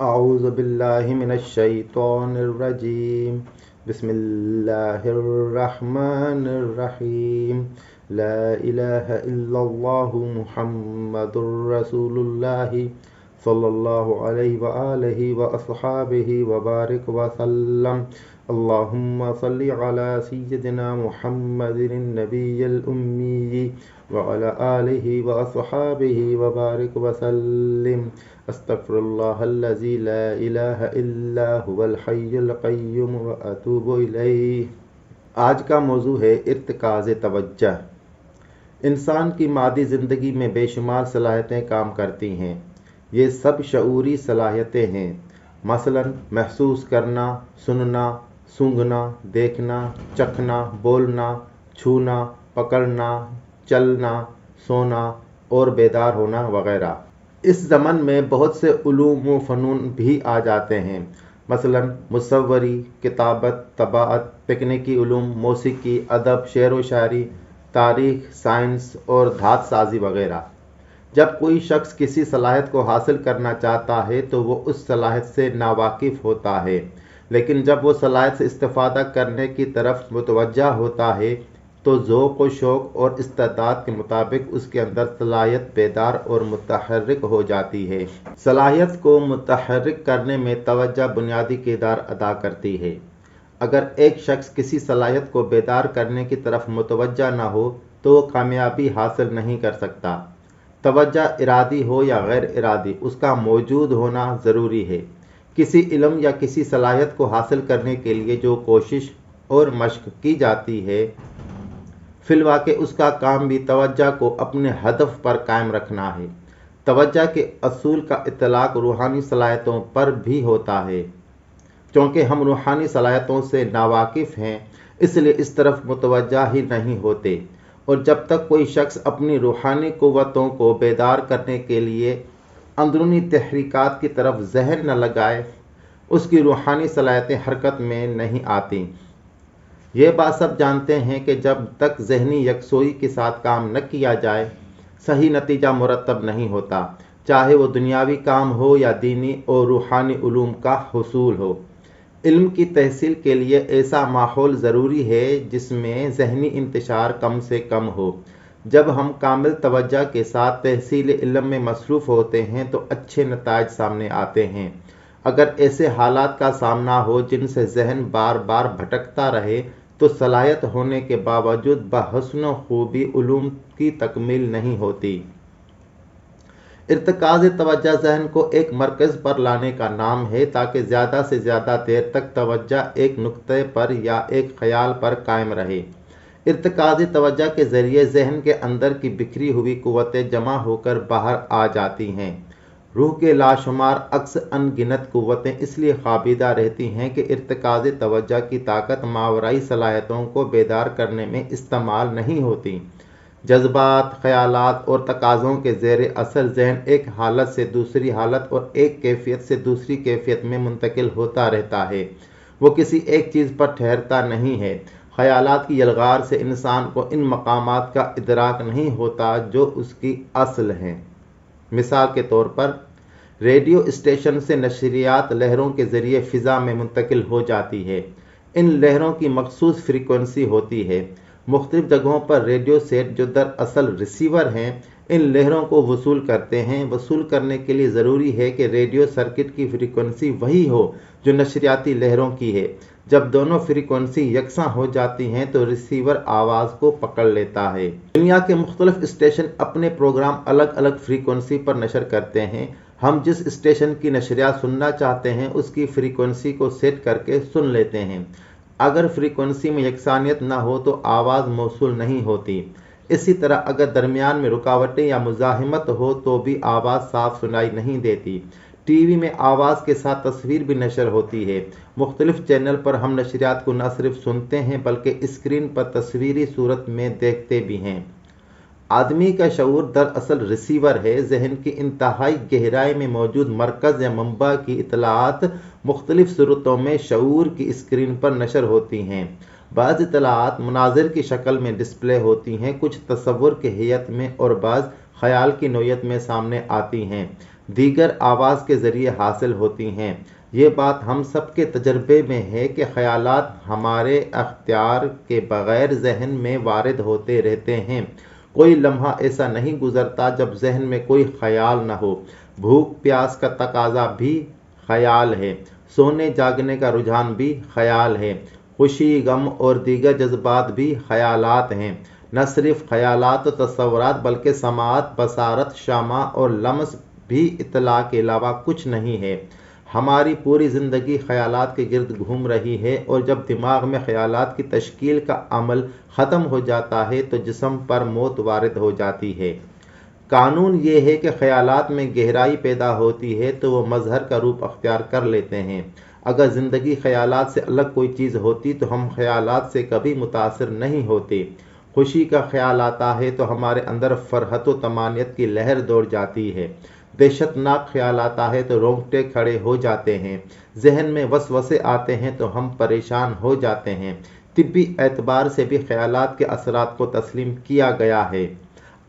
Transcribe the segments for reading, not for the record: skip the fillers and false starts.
اعوذ باللہ من الشیطان الرجیم بسم اللہ الرحمن الرحیم لا الہ الا اللہ محمد رسول اللہ صلی اللہ علیہ وآلہ واصحابہ وبارک وسلم اللہم صلی علی سیدنا محمد النبی الامی وعلى آلہ واصحابہ وبارک وسلم استغفر اللہ الذی لا الہ الا هو الحی القیوم واتوب الیہ۔ آج کا موضوع ہے ارتکاز توجہ۔ انسان کی مادی زندگی میں بے شمار صلاحیتیں کام کرتی ہیں۔ یہ سب شعوری صلاحیتیں ہیں، مثلا محسوس کرنا، سننا، سونگھنا، دیکھنا، چکھنا، بولنا، چھونا، پکڑنا، چلنا، سونا اور بیدار ہونا وغیرہ۔ اس ضمن میں بہت سے علوم و فنون بھی آ جاتے ہیں، مثلا مصوری، کتابت، طباعت، تکنیکی علوم، موسیقی، ادب، شعر و شاعری، تاریخ، سائنس اور دھات سازی وغیرہ۔ جب کوئی شخص کسی صلاحیت کو حاصل کرنا چاہتا ہے تو وہ اس صلاحیت سے ناواقف ہوتا ہے، لیکن جب وہ صلاحیت سے استفادہ کرنے کی طرف متوجہ ہوتا ہے تو ذوق و شوق اور استعداد کے مطابق اس کے اندر صلاحیت بیدار اور متحرک ہو جاتی ہے۔ صلاحیت کو متحرک کرنے میں توجہ بنیادی کردار ادا کرتی ہے۔ اگر ایک شخص کسی صلاحیت کو بیدار کرنے کی طرف متوجہ نہ ہو تو وہ کامیابی حاصل نہیں کر سکتا۔ توجہ ارادی ہو یا غیر ارادی، اس کا موجود ہونا ضروری ہے۔ کسی علم یا کسی صلاحیت کو حاصل کرنے کے لیے جو کوشش اور مشق کی جاتی ہے، فی الواقع اس کا کام بھی توجہ کو اپنے ہدف پر قائم رکھنا ہے۔ توجہ کے اصول کا اطلاق روحانی صلاحیتوں پر بھی ہوتا ہے۔ چونکہ ہم روحانی صلاحیتوں سے ناواقف ہیں، اس لیے اس طرف متوجہ ہی نہیں ہوتے، اور جب تک کوئی شخص اپنی روحانی قوتوں کو بیدار کرنے کے لیے اندرونی تحریکات کی طرف ذہن نہ لگائے، اس کی روحانی صلاحیتیں حرکت میں نہیں آتیں۔ یہ بات سب جانتے ہیں کہ جب تک ذہنی یکسوئی کے ساتھ کام نہ کیا جائے، صحیح نتیجہ مرتب نہیں ہوتا، چاہے وہ دنیاوی کام ہو یا دینی اور روحانی علوم کا حصول ہو۔ علم کی تحصیل کے لیے ایسا ماحول ضروری ہے جس میں ذہنی انتشار کم سے کم ہو۔ جب ہم کامل توجہ کے ساتھ تحصیل علم میں مصروف ہوتے ہیں تو اچھے نتائج سامنے آتے ہیں۔ اگر ایسے حالات کا سامنا ہو جن سے ذہن بار بار بھٹکتا رہے تو صلاحیت ہونے کے باوجود بحسن و خوبی علوم کی تکمیل نہیں ہوتی۔ ارتکاز توجہ ذہن کو ایک مرکز پر لانے کا نام ہے تاکہ زیادہ سے زیادہ دیر تک توجہ ایک نقطے پر یا ایک خیال پر قائم رہے۔ ارتکاز توجہ کے ذریعے ذہن کے اندر کی بکھری ہوئی قوتیں جمع ہو کر باہر آ جاتی ہیں۔ روح کے لاشمار عکس ان گنت قوتیں اس لیے خوابیدہ رہتی ہیں کہ ارتکاز توجہ کی طاقت ماورائی صلاحیتوں کو بیدار کرنے میں استعمال نہیں ہوتی۔ جذبات، خیالات اور تقاضوں کے زیر اثر ذہن ایک حالت سے دوسری حالت اور ایک کیفیت سے دوسری کیفیت میں منتقل ہوتا رہتا ہے، وہ کسی ایک چیز پر ٹھہرتا نہیں ہے۔ خیالات کی یلغار سے انسان کو ان مقامات کا ادراک نہیں ہوتا جو اس کی اصل ہیں۔ مثال کے طور پر ریڈیو اسٹیشن سے نشریات لہروں کے ذریعے فضا میں منتقل ہو جاتی ہے۔ ان لہروں کی مخصوص فریکوینسی ہوتی ہے۔ مختلف جگہوں پر ریڈیو سیٹ جو دراصل ریسیور ہیں ان لہروں کو وصول کرتے ہیں۔ وصول کرنے کے لیے ضروری ہے کہ ریڈیو سرکٹ کی فریکوینسی وہی ہو جو نشریاتی لہروں کی ہے۔ جب دونوں فریکوینسی یکساں ہو جاتی ہیں تو ریسیور آواز کو پکڑ لیتا ہے۔ دنیا کے مختلف اسٹیشن اپنے پروگرام الگ الگ فریکوینسی پر نشر کرتے ہیں۔ ہم جس اسٹیشن کی نشریات سننا چاہتے ہیں اس کی فریکوینسی کو سیٹ کر کے سن لیتے ہیں۔ اگر فریکوینسی میں یکسانیت نہ ہو تو آواز موصول نہیں ہوتی۔ اسی طرح اگر درمیان میں رکاوٹیں یا مزاحمت ہو تو بھی آواز صاف سنائی نہیں دیتی۔ ٹی وی میں آواز کے ساتھ تصویر بھی نشر ہوتی ہے۔ مختلف چینل پر ہم نشریات کو نہ صرف سنتے ہیں بلکہ اسکرین پر تصویری صورت میں دیکھتے بھی ہیں۔ آدمی کا شعور دراصل ریسیور ہے۔ ذہن کی انتہائی گہرائی میں موجود مرکز یا منبع کی اطلاعات مختلف صورتوں میں شعور کی اسکرین پر نشر ہوتی ہیں۔ بعض اطلاعات مناظر کی شکل میں ڈسپلے ہوتی ہیں، کچھ تصور کی ہیئت میں اور بعض خیال کی نوعیت میں سامنے آتی ہیں۔ دیگر آواز کے ذریعے حاصل ہوتی ہیں۔ یہ بات ہم سب کے تجربے میں ہے کہ خیالات ہمارے اختیار کے بغیر ذہن میں وارد ہوتے رہتے ہیں۔ کوئی لمحہ ایسا نہیں گزرتا جب ذہن میں کوئی خیال نہ ہو۔ بھوک پیاس کا تقاضا بھی خیال ہے، سونے جاگنے کا رجحان بھی خیال ہے، خوشی غم اور دیگر جذبات بھی خیالات ہیں۔ نہ صرف خیالات و تصورات بلکہ سماعت، بصارت، شامہ اور لمس بھی اطلاع کے علاوہ کچھ نہیں ہے۔ ہماری پوری زندگی خیالات کے گرد گھوم رہی ہے، اور جب دماغ میں خیالات کی تشکیل کا عمل ختم ہو جاتا ہے تو جسم پر موت وارد ہو جاتی ہے۔ قانون یہ ہے کہ خیالات میں گہرائی پیدا ہوتی ہے تو وہ مظہر کا روپ اختیار کر لیتے ہیں۔ اگر زندگی خیالات سے الگ کوئی چیز ہوتی تو ہم خیالات سے کبھی متاثر نہیں ہوتے۔ خوشی کا خیال آتا ہے تو ہمارے اندر فرحت و طمانینت کی لہر دوڑ جاتی ہے۔ دہشت ناک خیال آتا ہے تو رونگٹے کھڑے ہو جاتے ہیں۔ ذہن میں وسوسے آتے ہیں تو ہم پریشان ہو جاتے ہیں۔ طبی اعتبار سے بھی خیالات کے اثرات کو تسلیم کیا گیا ہے۔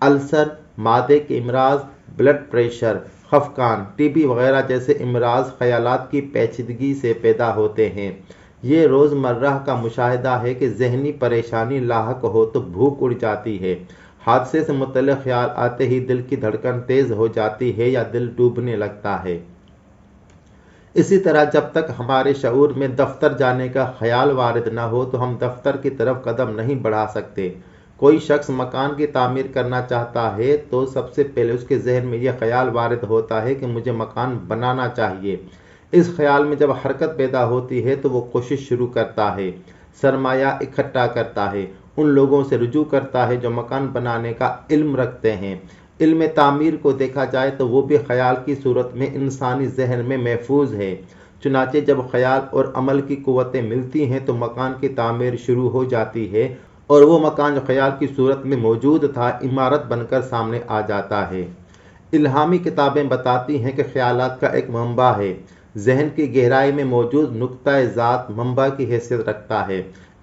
السر، معدے کے امراض، بلڈ پریشر، خفقان، ٹی بی وغیرہ جیسے امراض خیالات کی پیچیدگی سے پیدا ہوتے ہیں۔ یہ روزمرہ کا مشاہدہ ہے کہ ذہنی پریشانی لاحق ہو تو بھوک اڑ جاتی ہے، حادثے سے متعلق خیال آتے ہی دل کی دھڑکن تیز ہو جاتی ہے یا دل ڈوبنے لگتا ہے۔ اسی طرح جب تک ہمارے شعور میں دفتر جانے کا خیال وارد نہ ہو تو ہم دفتر کی طرف قدم نہیں بڑھا سکتے۔ کوئی شخص مکان کی تعمیر کرنا چاہتا ہے تو سب سے پہلے اس کے ذہن میں یہ خیال وارد ہوتا ہے کہ مجھے مکان بنانا چاہیے۔ اس خیال میں جب حرکت پیدا ہوتی ہے تو وہ کوشش شروع کرتا ہے، سرمایہ اکٹھا کرتا ہے، ان لوگوں سے رجوع کرتا ہے جو مکان بنانے کا علم رکھتے ہیں۔ علم تعمیر کو دیکھا جائے تو وہ بھی خیال کی صورت میں انسانی ذہن میں محفوظ ہے۔ چنانچہ جب خیال اور عمل کی قوتیں ملتی ہیں تو مکان کی تعمیر شروع ہو جاتی ہے، اور وہ مکان جو خیال کی صورت میں موجود تھا عمارت بن کر سامنے آ جاتا ہے۔ الہامی کتابیں بتاتی ہیں کہ خیالات کا ایک منبع ہے۔ ذہن کی گہرائی میں موجود نقطۂ ذات منبع کی حیثیت رکھتا ہے۔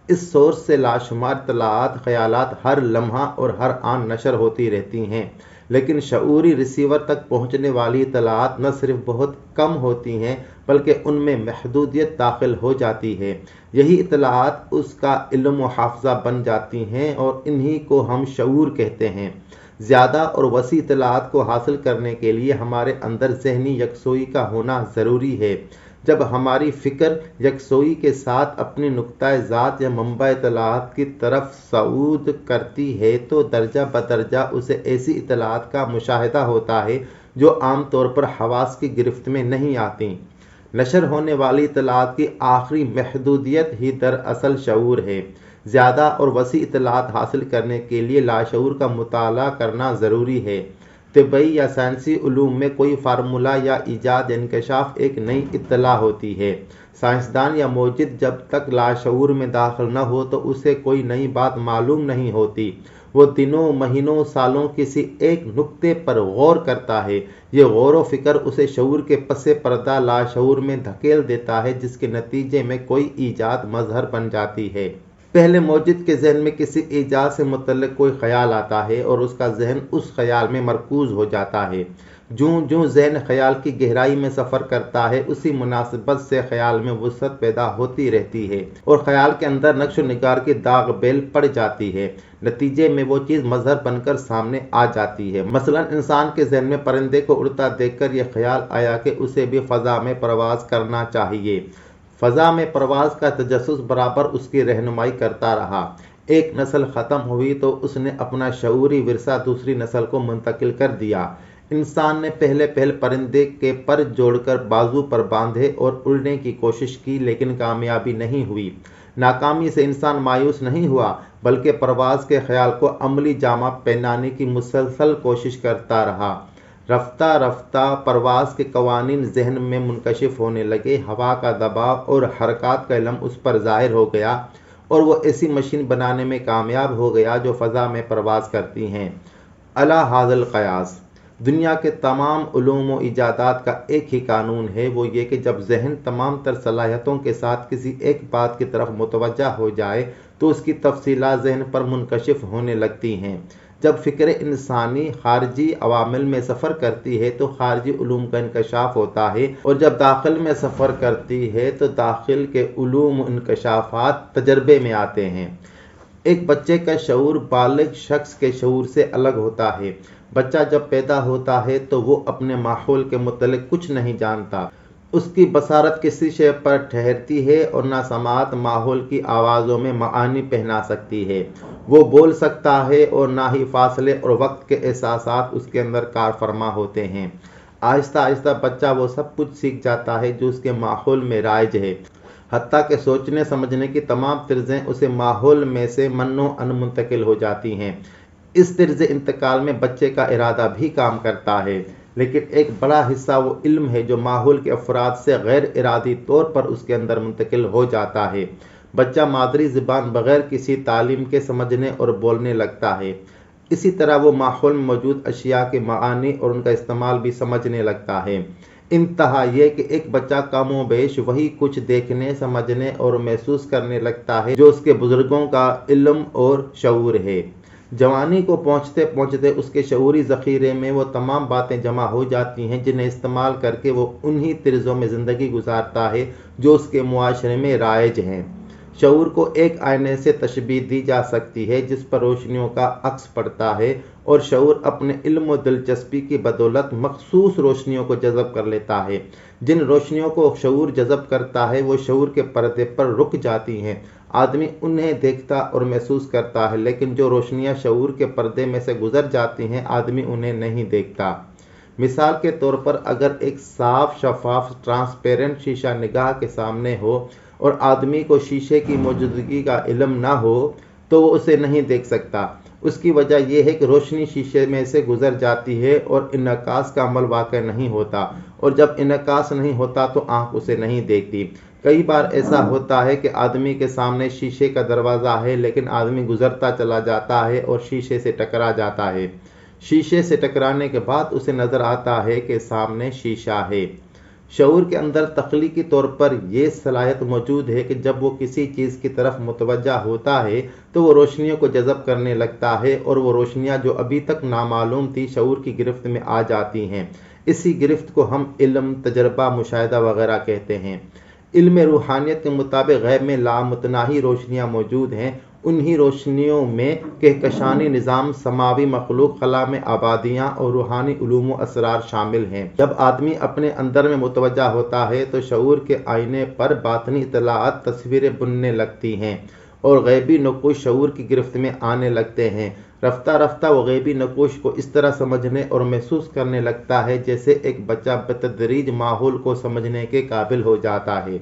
اس سورس سے لاشمار اطلاعات، خیالات ہر لمحہ اور ہر آن نشر ہوتی رہتی ہیں، لیکن شعوری ریسیور تک پہنچنے والی اطلاعات نہ صرف بہت کم ہوتی ہیں بلکہ ان میں محدودیت داخل ہو جاتی ہے۔ یہی اطلاعات اس کا علم و حافظہ بن جاتی ہیں اور انہی کو ہم شعور کہتے ہیں۔ زیادہ اور وسیع اطلاعات کو حاصل کرنے کے لیے ہمارے اندر ذہنی یکسوئی کا ہونا ضروری ہے۔ جب ہماری فکر یکسوئی کے ساتھ اپنی نقطۂ ذات یا منبع اطلاعات کی طرف صعود کرتی ہے تو درجہ بدرجہ اسے ایسی اطلاعات کا مشاہدہ ہوتا ہے جو عام طور پر حواس کی گرفت میں نہیں آتی۔ نشر ہونے والی اطلاعات کی آخری محدودیت ہی دراصل شعور ہے۔ زیادہ اور وسیع اطلاعات حاصل کرنے کے لیے لاشعور کا مطالعہ کرنا ضروری ہے۔ طبی یا سائنسی علوم میں کوئی فارمولہ یا ایجاد یا انکشاف ایک نئی اطلاع ہوتی ہے۔ سائنسدان یا موجد جب تک لاشعور میں داخل نہ ہو تو اسے کوئی نئی بات معلوم نہیں ہوتی۔ وہ دنوں، مہینوں، سالوں کسی ایک نکتے پر غور کرتا ہے۔ یہ غور و فکر اسے شعور کے پس پردہ لاشعور میں دھکیل دیتا ہے، جس کے نتیجے میں کوئی ایجاد مظہر بن جاتی ہے۔ پہلے موجد کے ذہن میں کسی ایجاد سے متعلق کوئی خیال آتا ہے اور اس کا ذہن اس خیال میں مرکوز ہو جاتا ہے۔ جوں جوں ذہن خیال کی گہرائی میں سفر کرتا ہے اسی مناسبت سے خیال میں وسعت پیدا ہوتی رہتی ہے اور خیال کے اندر نقش و نگار کی داغ بیل پڑ جاتی ہے۔ نتیجے میں وہ چیز مظہر بن کر سامنے آ جاتی ہے۔ مثلا انسان کے ذہن میں پرندے کو اڑتا دیکھ کر یہ خیال آیا کہ اسے بھی فضا میں پرواز کرنا چاہیے۔ فضا میں پرواز کا تجسس برابر اس کی رہنمائی کرتا رہا۔ ایک نسل ختم ہوئی تو اس نے اپنا شعوری ورثہ دوسری نسل کو منتقل کر دیا۔ انسان نے پہلے پرندے کے پر جوڑ کر بازو پر باندھے اور اڑنے کی کوشش کی لیکن کامیابی نہیں ہوئی۔ ناکامی سے انسان مایوس نہیں ہوا بلکہ پرواز کے خیال کو عملی جامہ پہنانے کی مسلسل کوشش کرتا رہا۔ رفتہ رفتہ پرواز کے قوانین ذہن میں منکشف ہونے لگے، ہوا کا دباؤ اور حرکات کا علم اس پر ظاہر ہو گیا اور وہ ایسی مشین بنانے میں کامیاب ہو گیا جو فضا میں پرواز کرتی ہیں۔ علی ھذا القیاس دنیا کے تمام علوم و ایجادات کا ایک ہی قانون ہے، وہ یہ کہ جب ذہن تمام تر صلاحیتوں کے ساتھ کسی ایک بات کی طرف متوجہ ہو جائے تو اس کی تفصیلات ذہن پر منکشف ہونے لگتی ہیں۔ جب فکر انسانی خارجی عوامل میں سفر کرتی ہے تو خارجی علوم کا انکشاف ہوتا ہے، اور جب داخل میں سفر کرتی ہے تو داخل کے علوم انکشافات تجربے میں آتے ہیں۔ ایک بچے کا شعور بالغ شخص کے شعور سے الگ ہوتا ہے۔ بچہ جب پیدا ہوتا ہے تو وہ اپنے ماحول کے متعلق کچھ نہیں جانتا۔ اس کی بصارت کسی شے پر ٹھہرتی ہے اور نہ سماعت ماحول کی آوازوں میں معانی پہنا سکتی ہے۔ وہ بول سکتا ہے اور نہ ہی فاصلے اور وقت کے احساسات اس کے اندر کار فرما ہوتے ہیں۔ آہستہ آہستہ بچہ وہ سب کچھ سیکھ جاتا ہے جو اس کے ماحول میں رائج ہے، حتیٰ کہ سوچنے سمجھنے کی تمام طرزیں اسے ماحول میں سے من و ان منتقل ہو جاتی ہیں۔ اس طرز انتقال میں بچے کا ارادہ بھی کام کرتا ہے، لیکن ایک بڑا حصہ وہ علم ہے جو ماحول کے افراد سے غیر ارادی طور پر اس کے اندر منتقل ہو جاتا ہے۔ بچہ مادری زبان بغیر کسی تعلیم کے سمجھنے اور بولنے لگتا ہے۔ اسی طرح وہ ماحول میں موجود اشیاء کے معانی اور ان کا استعمال بھی سمجھنے لگتا ہے۔ انتہا یہ کہ ایک بچہ کم و بیش وہی کچھ دیکھنے، سمجھنے اور محسوس کرنے لگتا ہے جو اس کے بزرگوں کا علم اور شعور ہے۔ جوانی کو پہنچتے پہنچتے اس کے شعوری ذخیرے میں وہ تمام باتیں جمع ہو جاتی ہیں جنہیں استعمال کر کے وہ انہی طرزوں میں زندگی گزارتا ہے جو اس کے معاشرے میں رائج ہیں۔ شعور کو ایک آئینے سے تشبیہ دی جا سکتی ہے جس پر روشنیوں کا عکس پڑتا ہے، اور شعور اپنے علم و دلچسپی کی بدولت مخصوص روشنیوں کو جذب کر لیتا ہے۔ جن روشنیوں کو شعور جذب کرتا ہے وہ شعور کے پردے پر رک جاتی ہیں۔ آدمی انہیں دیکھتا اور محسوس کرتا ہے، لیکن جو روشنیاں شعور کے پردے میں سے گزر جاتی ہیں آدمی انہیں نہیں دیکھتا۔ مثال کے طور پر اگر ایک صاف شفاف ٹرانسپیرنٹ شیشہ نگاہ کے سامنے ہو اور آدمی کو شیشے کی موجودگی کا علم نہ ہو تو وہ اسے نہیں دیکھ سکتا۔ اس کی وجہ یہ ہے کہ روشنی شیشے میں سے گزر جاتی ہے اور انعکاس کا عمل واقع نہیں ہوتا، اور جب انعکاس نہیں ہوتا تو آنکھ اسے نہیں دیکھتی۔ کئی بار ایسا ہوتا ہے کہ آدمی کے سامنے شیشے کا دروازہ ہے لیکن آدمی گزرتا چلا جاتا ہے اور شیشے سے ٹکرا جاتا ہے۔ شیشے سے ٹکرانے کے بعد اسے نظر آتا ہے کہ سامنے شیشہ ہے۔ شعور کے اندر تخلیقی طور پر یہ صلاحیت موجود ہے کہ جب وہ کسی چیز کی طرف متوجہ ہوتا ہے تو وہ روشنیوں کو جذب کرنے لگتا ہے، اور وہ روشنیاں جو ابھی تک نامعلوم تھی شعور کی گرفت میں آ جاتی ہیں۔ اسی گرفت کو ہم علم، تجربہ، مشاہدہ وغیرہ کہتے ہیں۔ علم روحانیت کے مطابق غیب میں لامتناہی روشنیاں موجود ہیں۔ انہی روشنیوں میں کہکشانی نظام، سماوی مخلوق، خلا میں آبادیاں اور روحانی علوم و اسرار شامل ہیں۔ جب آدمی اپنے اندر میں متوجہ ہوتا ہے تو شعور کے آئینے پر باطنی اطلاعات تصویریں بننے لگتی ہیں اور غیبی نقوش شعور کی گرفت میں آنے لگتے ہیں۔ رفتہ رفتہ وہ غیبی نقوش کو اس طرح سمجھنے اور محسوس کرنے لگتا ہے جیسے ایک بچہ بتدریج ماحول کو سمجھنے کے قابل ہو جاتا ہے۔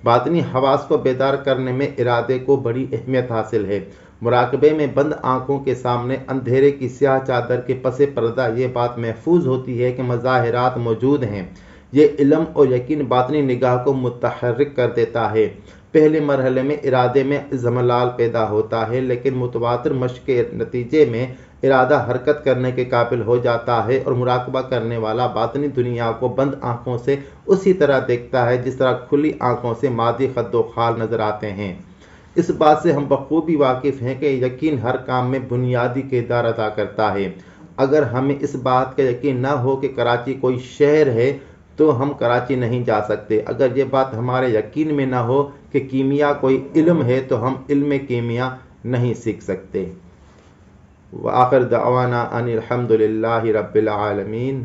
باطنی حواس کو بیدار کرنے میں ارادے کو بڑی اہمیت حاصل ہے۔ مراقبے میں بند آنکھوں کے سامنے اندھیرے کی سیاہ چادر کے پس پردہ یہ بات محفوظ ہوتی ہے کہ مظاہرات موجود ہیں۔ یہ علم اور یقین باطنی نگاہ کو متحرک کر دیتا ہے۔ پہلے مرحلے میں ارادے میں اضمحلال پیدا ہوتا ہے، لیکن متواتر مشق کے نتیجے میں ارادہ حرکت کرنے کے قابل ہو جاتا ہے، اور مراقبہ کرنے والا باطنی دنیا کو بند آنکھوں سے اسی طرح دیکھتا ہے جس طرح کھلی آنکھوں سے مادی خد و خال نظر آتے ہیں۔ اس بات سے ہم بخوبی واقف ہیں کہ یقین ہر کام میں بنیادی کردار ادا کرتا ہے۔ اگر ہمیں اس بات کا یقین نہ ہو کہ کراچی کوئی شہر ہے تو ہم کراچی نہیں جا سکتے۔ اگر یہ بات ہمارے یقین میں نہ ہو کہ کیمیا کوئی علم ہے تو ہم علم کیمیا نہیں سیکھ سکتے۔ وآخر دعوانا ان الحمد للہ رب العالمین۔